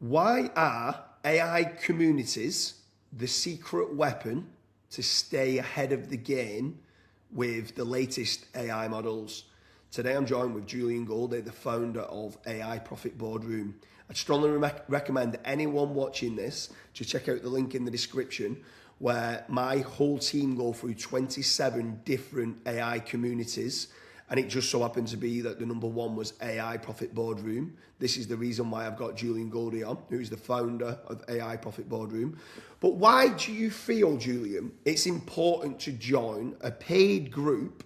Why are AI communities the secret weapon to stay ahead of the game with the latest AI models? Today I'm joined with Julian Goldie, the founder of AI Profit Boardroom. I'd strongly recommend anyone watching this to check out the link in the description where my whole team go through 27 different AI communities, and it just so happened to be that the number one was AI Profit Boardroom. This is the reason why I've got Julian Goldie on, who's the founder of AI Profit Boardroom. But why do you feel, Julian, it's important to join a paid group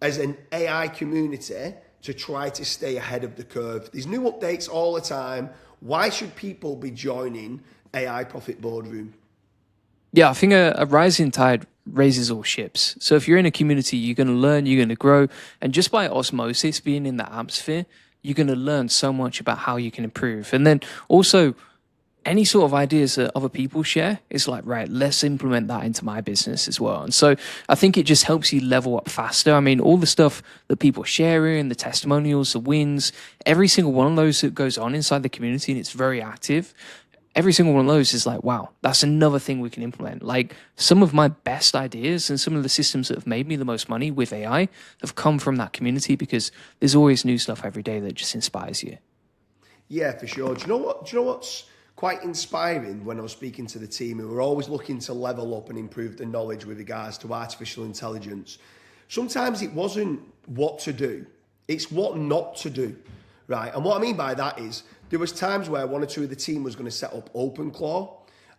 as an AI community to try to stay ahead of the curve? There's new updates all the time. Why should people be joining AI Profit Boardroom? Yeah, I think a rising tide raises all ships. So if you're in a community, you're going to learn, you're going to grow. And just by osmosis, being in the atmosphere, you're going to learn so much about how you can improve. And then also, any sort of ideas that other people share, it's like, right, let's implement that into my business as well. And so I think it just helps you level up faster. I mean, all the stuff that people are sharing, the testimonials, the wins, every single one of those that goes on inside the community, and it's very active. Every single one of those is like, wow, that's another thing we can implement. Like some of my best ideas and some of the systems that have made me the most money with AI have come from that community, because there's always new stuff every day that just inspires you. Yeah, for sure. Do you know what? Do you know what's quite inspiring when I was speaking to the team who were always looking to level up and improve the knowledge with regards to artificial intelligence? Sometimes it wasn't what to do, it's what not to do, right? And what I mean by that is there was times where one or two of the team was going to set up OpenClaw,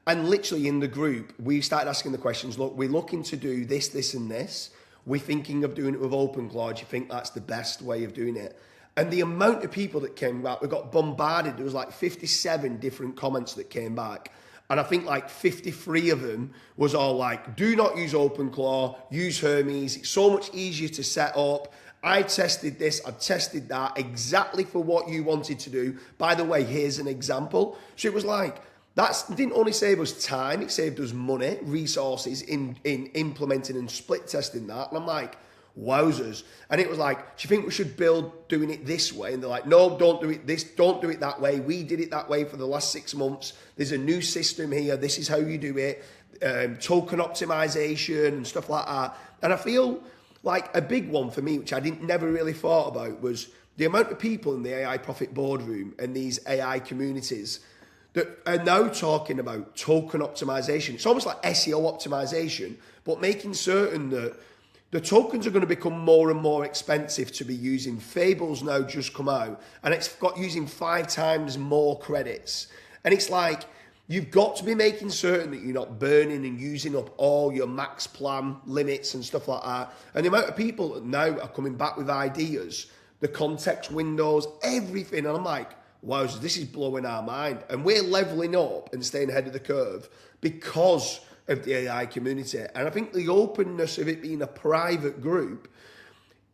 and literally in the group, we started asking the questions, look, we're looking to do this, this, and this. We're thinking of doing it with OpenClaw. Do you think that's the best way of doing it? And the amount of people that came back, we got bombarded. There was like 57 different comments that came back. And I think like 53 of them was all like, do not use OpenClaw, use Hermes. It's so much easier to set up. I tested this, I've tested that exactly for what you wanted to do. By the way, here's an example. So it was like, that didn't only save us time, it saved us money, resources in implementing and split testing that. And I'm like, wowzers. And it was like, do you think we should build doing it this way? And they're like, no, don't do it this, don't do it that way. We did it that way for the last 6 months. There's a new system here. This is how you do it. Token optimization and stuff like that. And I feel like a big one for me, which I never really thought about, was the amount of people in the AI Profit Boardroom and these AI communities that are now talking about token optimization. It's almost like SEO optimization, but making certain that the tokens are going to become more and more expensive to be using. Fable's now just come out, and it's got using 5 times more credits. And it's like, you've got to be making certain that you're not burning and using up all your max plan limits and stuff like that. And the amount of people that now are coming back with ideas, the context windows, everything. And I'm like, wow, this is blowing our mind. And we're leveling up and staying ahead of the curve because of the AI community. And I think the openness of it being a private group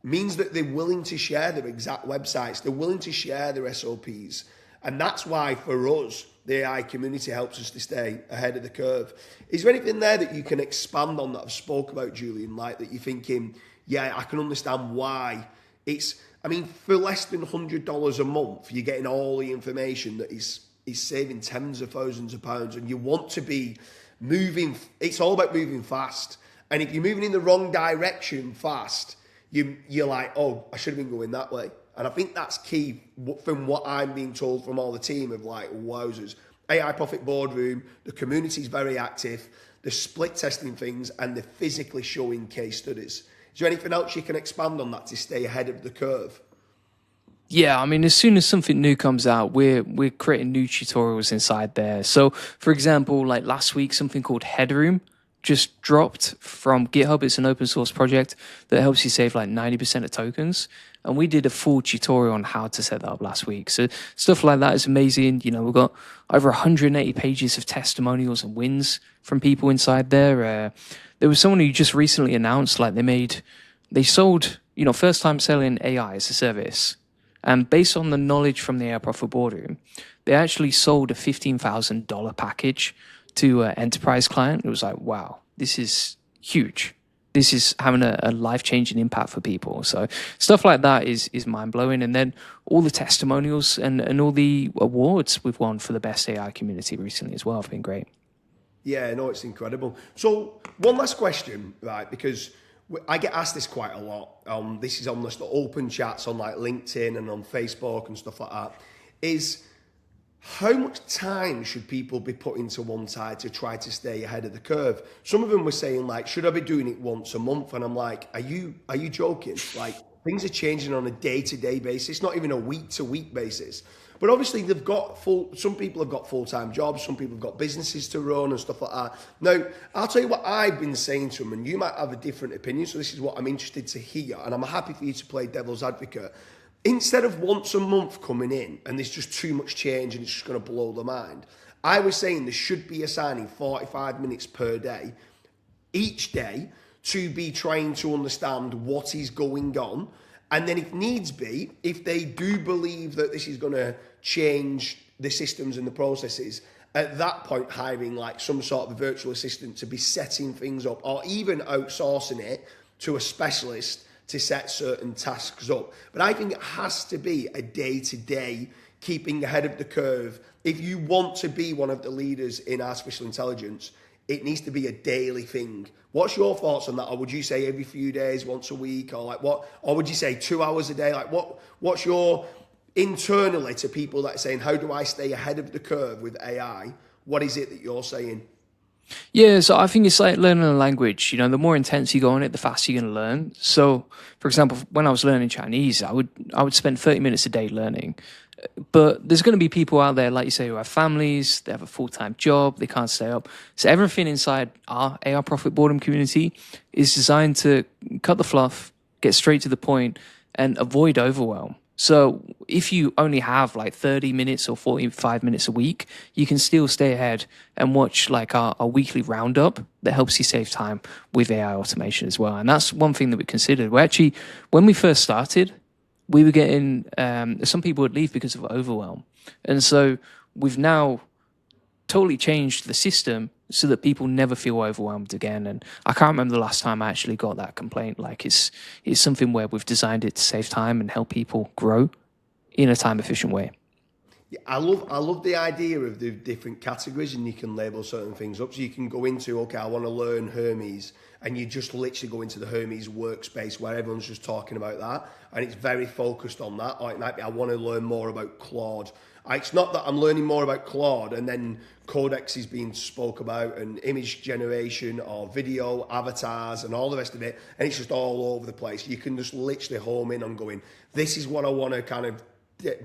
means that they're willing to share their exact websites. They're willing to share their SOPs. And that's why for us, the AI community helps us to stay ahead of the curve. Is there anything there that you can expand on that I've spoke about, Julian, like that you're thinking, yeah, I can understand why it's, I mean, for less than $100 a month, you're getting all the information that is saving tens of thousands of pounds, and you want to be moving, it's all about moving fast. And if you're moving in the wrong direction fast, you're like, oh, I should have been going that way. And I think that's key from what I'm being told from all the team of like, wowzers. AI Profit Boardroom, the community's very active, the split testing things, and the physically showing case studies. Is there anything else you can expand on that to stay ahead of the curve? Yeah, I mean, as soon as something new comes out, we're creating new tutorials inside there. So, for example, like last week, something called Headroom just dropped from GitHub. It's an open source project that helps you save like 90% of tokens. And we did a full tutorial on how to set that up last week. So stuff like that is amazing. You know, we've got over 180 pages of testimonials and wins from people inside there. There was someone who just recently announced, like they sold, you know, first time selling AI as a service. And based on the knowledge from the AI Profit Boardroom, they actually sold a $15,000 package to an enterprise client. It was like, wow, this is huge. this is having a life-changing impact for people. So stuff like that is mind-blowing. And then all the testimonials and all the awards we've won for the best AI community recently as well have been great. Yeah, no, it's incredible. So one last question, right? Because I get asked this quite a lot. This is on the open chats on like LinkedIn and on Facebook and stuff like that. Is how much time should people be putting to one side to try to stay ahead of the curve? Some of them were saying like, should I be doing it once a month? And I'm like, are you joking? Like things are changing on a day-to-day basis, not even a week-to-week basis. But obviously some people have got full-time jobs, some people have got businesses to run and stuff like that. Now, I'll tell you what I've been saying to them, and you might have a different opinion, so this is what I'm interested to hear, and I'm happy for you to play devil's advocate. Instead of once a month coming in and there's just too much change and it's just going to blow the mind, I was saying there should be assigning 45 minutes per day, each day, to be trying to understand what is going on. And then if needs be, if they do believe that this is going to change the systems and the processes, at that point hiring like some sort of a virtual assistant to be setting things up, or even outsourcing it to a specialist to set certain tasks up. But I think it has to be a day-to-day keeping ahead of the curve. If you want to be one of the leaders in artificial intelligence, it needs to be a daily thing. What's your thoughts on that? Or would you say every few days, once a week, or like what? Or would you say 2 hours a day? Like what's your internally to people that are saying, how do I stay ahead of the curve with AI? What is it that you're saying? Yeah, so I think it's like learning a language. You know, the more intense you go on it, the faster you're going to learn. So, for example, when I was learning Chinese, I would spend 30 minutes a day learning. But there's going to be people out there, like you say, who have families, they have a full-time job, they can't stay up. So everything inside our AI Profit Boardroom community is designed to cut the fluff, get straight to the point, and avoid overwhelm. So if you only have like 30 minutes or 45 minutes a week, you can still stay ahead and watch like our weekly roundup that helps you save time with AI automation as well. And that's one thing that we considered. We actually, when we first started, we were getting, some people would leave because of overwhelm. And so we've now totally changed the system so that people never feel overwhelmed again. And I can't remember the last time I actually got that complaint. Like it's something where we've designed it to save time and help people grow in a time efficient way. Yeah, I love the idea of the different categories, and you can label certain things up. So you can go into, okay, I want to learn Hermes, and you just literally go into the Hermes workspace where everyone's just talking about that, and it's very focused on that. Or it might be, I want to learn more about Claude. It's not that I'm learning more about Claude and then Codex is being spoke about and image generation or video, avatars and all the rest of it. And it's just all over the place. You can just literally home in on going, this is what I want to kind of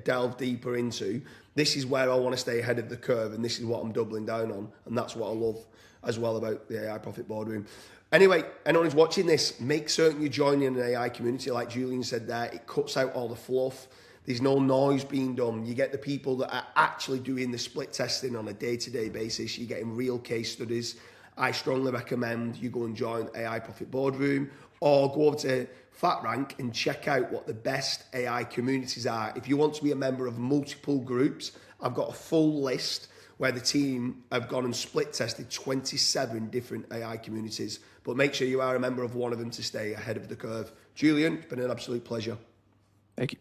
delve deeper into. This is where I want to stay ahead of the curve. And this is what I'm doubling down on. And that's what I love as well about the AI Profit Boardroom. Anyway, anyone who's watching this, make certain you join in an AI community. Like Julian said there, it cuts out all the fluff. There's no noise being done. You get the people that are actually doing the split testing on a day-to-day basis. You're getting real case studies. I strongly recommend you go and join AI Profit Boardroom or go over to FatRank and check out what the best AI communities are. If you want to be a member of multiple groups, I've got a full list where the team have gone and split tested 27 different AI communities. But make sure you are a member of one of them to stay ahead of the curve. Julian, it's been an absolute pleasure. Thank you.